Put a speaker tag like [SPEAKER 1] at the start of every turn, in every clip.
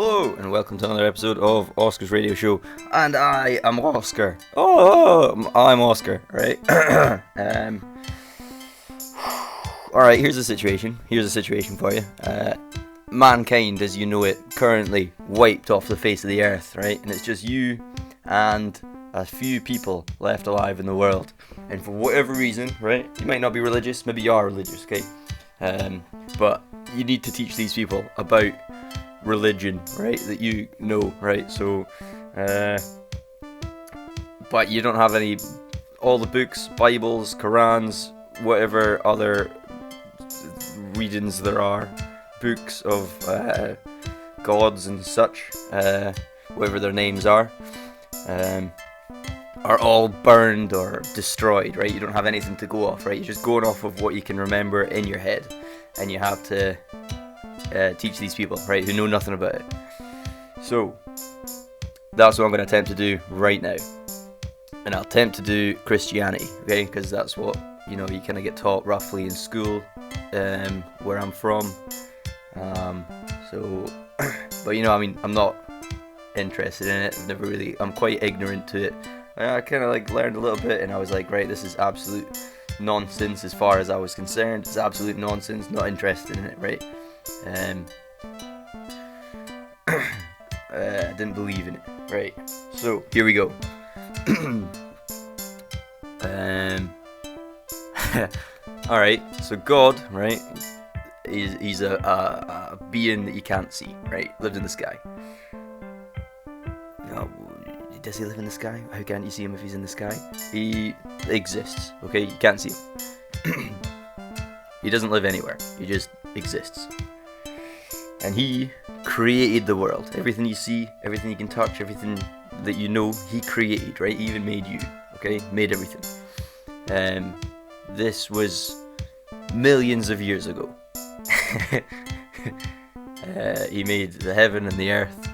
[SPEAKER 1] Hello, and welcome to another episode of Oscar's Radio Show. And I am Oscar. I'm Oscar, right? Alright, here's the situation. Here's the situation for you. Mankind, as you know it, currently wiped off the face of the earth, right? And it's just you and a few people left alive in the world. And for whatever reason, right? You might not be religious, maybe you are religious, okay? But you need to teach these people about religion, right, that you know, right? So but you don't have all the books, Bibles, Qurans, whatever other readings there are, books of gods and such, whatever their names are all burned or destroyed, right? You don't have anything to go off, right? You're just going off of what you can remember in your head, and you have to teach these people, right, who know nothing about it. So that's what I'm going to attempt to do right now, and I'll attempt to do Christianity, okay, because that's what you kind of get taught roughly in school, where I'm from. But I'm not interested in it. I'm quite ignorant to it. I kind of learned a little bit, and I was like, right, this is absolute nonsense as far as I was concerned. It's absolute nonsense. Not interested in it, right? I didn't believe in it, right? So here we go. All right. So God, right? He's a being that you can't see, right? Lives in the sky. Does he live in the sky? How can't you see him if he's in the sky? He exists, okay? You can't see him. He doesn't live anywhere. He just exists. And he created the world. Everything you see, everything you can touch, everything that you know, he created, right? He even made you, okay? Made everything. This was millions of years ago. He made the heaven and the earth.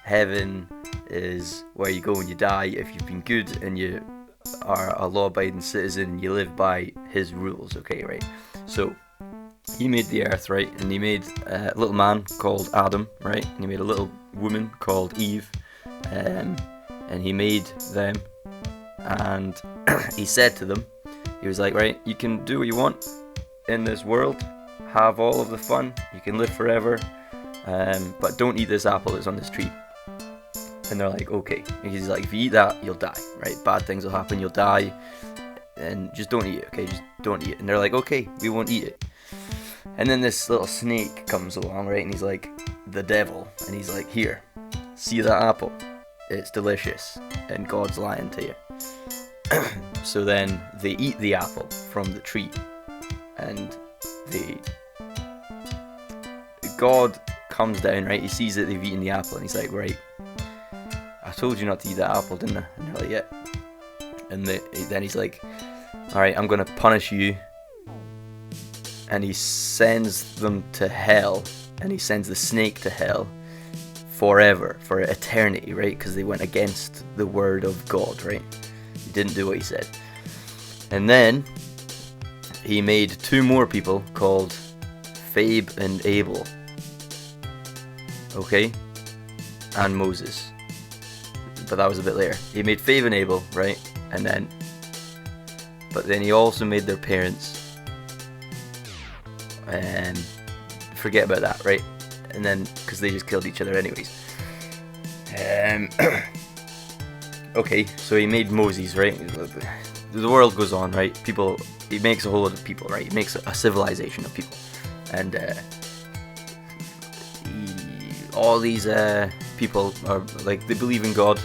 [SPEAKER 1] Heaven is where you go when you die if you've been good and you are a law-abiding citizen. You live by his rules, okay, right? So he made the earth, right? And he made a little man called Adam, right? And he made a little woman called Eve, and he made them, and he said to them, he was like, right, you can do what you want in this world, have all of the fun, you can live forever, but don't eat this apple that's on this tree. And they're like, okay. And he's like, if you eat that, you'll die, right? Bad things will happen, you'll die, and just don't eat it, okay? Just don't eat it. And they're like, okay, we won't eat it. And then this little snake comes along, right? And he's like, the devil. And he's like, here, see that apple? It's delicious. And God's lying to you. So then they eat the apple from the tree. And God comes down, right? He sees that they've eaten the apple, and he's like, right, I told you not to eat that apple, didn't I? And they're like, yeah. And then he's like, alright, I'm going to punish you. And he sends them to hell, and he sends the snake to hell forever, for eternity, right? Because they went against the word of God, right? He didn't do what he said. And then he made two more people called Phabe and Abel, okay? And Moses. But that was a bit later. He made Phabe and Abel, right? But then he also made their parents. And forget about that, right? And then, because they just killed each other anyways. Okay, so he made Moses, right? The world goes on, right? He makes a whole lot of people, right? He makes a civilization of people. And all these people are like, they believe in God,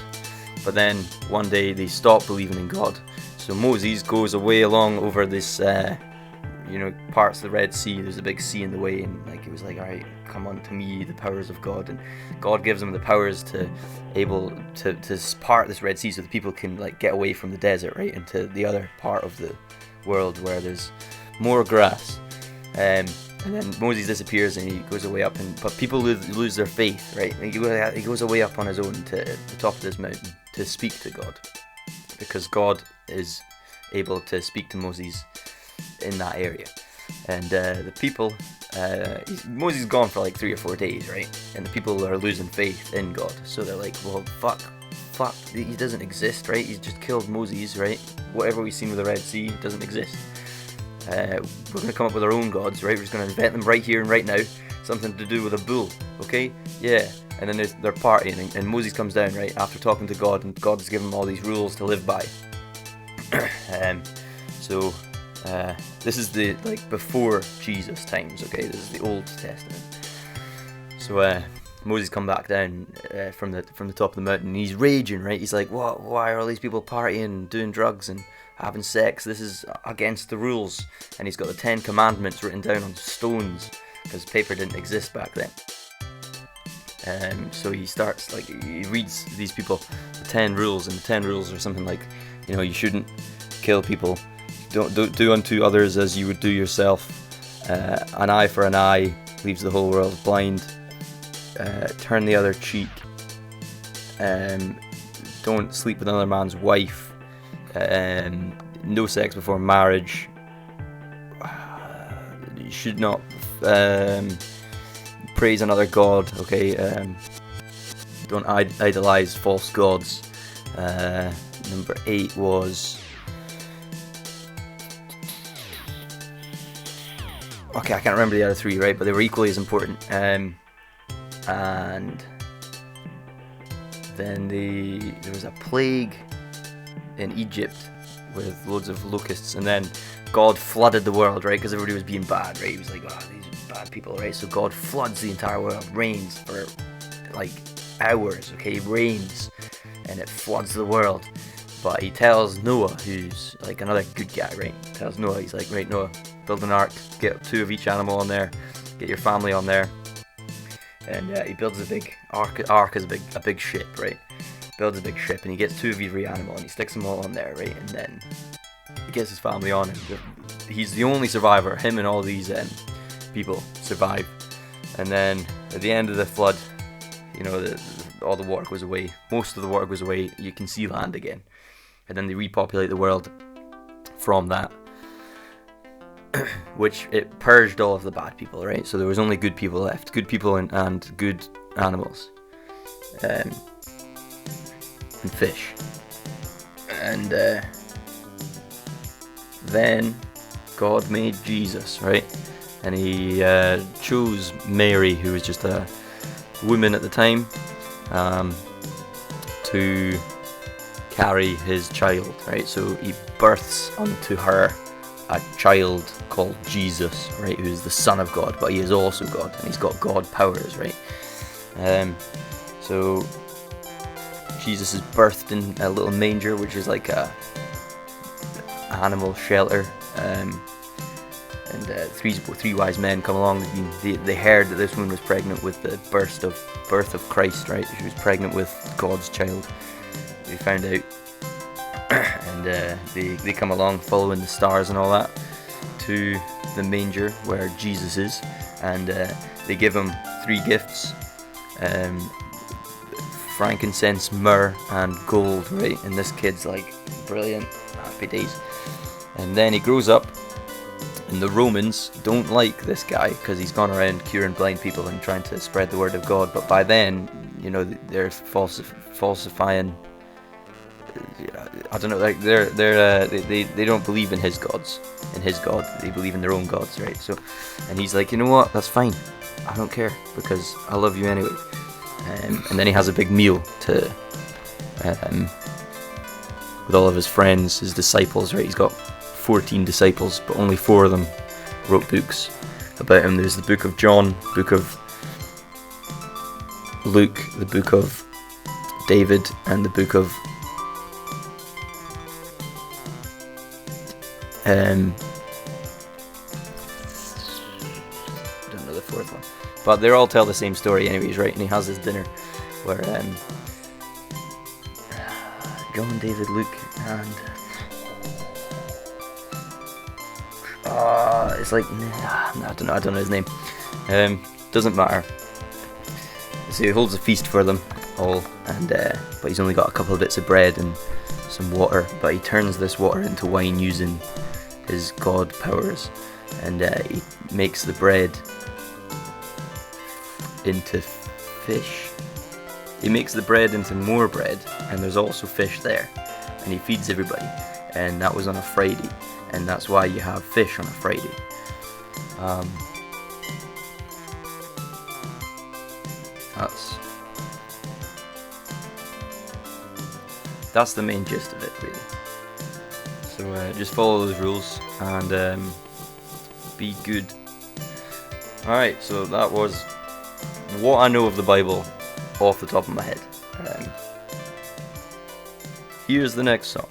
[SPEAKER 1] but then one day they stop believing in God. So Moses goes away along over this parts of the Red Sea. There's a big sea in the way, and it was like, alright, come unto me, the powers of God. And God gives them the powers to part this Red Sea so the people can get away from the desert, right, into the other part of the world where there's more grass. And then Moses disappears and he goes away up, but people lose their faith, right? He goes away up on his own to the top of this mountain to speak to God, because God is able to speak to Moses in that area. And the people Moses is gone for like 3 or 4 days, right? And the people are losing faith in God, so they're like, well, fuck, he doesn't exist, right? He's just killed Moses, right? Whatever we've seen with the Red Sea doesn't exist. We're going to come up with our own gods, right? We're just going to invent them right here and right now. Something to do with a bull, okay? Yeah. And then they're partying, and Moses comes down, right, after talking to God, and God's given him all these rules to live by. So this is the before Jesus times, okay? This is the Old Testament. So Moses come back down from the top of the mountain, and he's raging, right? He's like, "What? Why are all these people partying, doing drugs, and having sex? This is against the rules." And he's got the 10 Commandments written down on stones, because paper didn't exist back then. So he starts, he reads these people the 10 rules, and the 10 rules are something like, you shouldn't kill people, don't do unto others as you would do yourself, an eye for an eye leaves the whole world blind, turn the other cheek, don't sleep with another man's wife, no sex before marriage, you should not praise another god, okay, don't idolize false gods. Number 8 was, okay, I can't remember the other 3, right, but they were equally as important. And then there was a plague in Egypt with loads of locusts, and then God flooded the world, right, because everybody was being bad, right? He was like, oh, these are bad people, right? So God floods the entire world, rains for like hours, okay, rains, and it floods the world. But he tells Noah, who's like another good guy, right? Tells Noah, he's like, right, Noah, build an ark, get 2 of each animal on there, get your family on there, and he builds a big ark. Ark is a big ship, right? Builds a big ship, and he gets 2 of every animal, and he sticks them all on there, right? And then he gets his family on, and he's the only survivor. Him and all these people survive. And then at the end of the flood, all the water goes away. Most of the water goes away. You can see land again. And then they repopulate the world from that, which it purged all of the bad people, right? So there was only good people left, good people and good animals, and fish. And then God made Jesus, right? And he chose Mary, who was just a woman at the time, to carry his child, right? So he births unto her a child called Jesus, right? Who is the Son of God, but he is also God, and he's got God powers, right? So Jesus is birthed in a little manger, which is like a animal shelter, and three wise men come along. They heard that this woman was pregnant with the birth of Christ, right? She was pregnant with God's child. They found out, and they come along following the stars and all that to the manger where Jesus is, and they give him 3 gifts, frankincense, myrrh, and gold, right? And this kid's like, brilliant, happy days. And then he grows up, and the Romans don't like this guy because he's gone around curing blind people and trying to spread the word of God. But by then, they're falsifying. I don't know, like they don't believe in his gods, in his God. They believe in their own gods, right? So, and he's like, you know what? That's fine. I don't care because I love you anyway. And then he has a big meal with all of his friends, his disciples, right? He's got 14 disciples, but only 4 of them wrote books about him. There's the book of John, book of Luke, the book of David, and the book of I don't know the 4th one, but they all tell the same story anyways, right? And he has this dinner where John, David, Luke, and it's like, I don't know his name. Doesn't matter. So he holds a feast for them all, and but he's only got a couple of bits of bread and some water. But he turns this water into wine using his God powers, and he makes the bread into fish. He makes the bread into more bread, and there's also fish there, and he feeds everybody. And that was on a Friday, and that's why you have fish on a Friday. That's the main gist of it, really. So just follow those rules and be good. Alright, so that was what I know of the Bible off the top of my head. Here's the next song.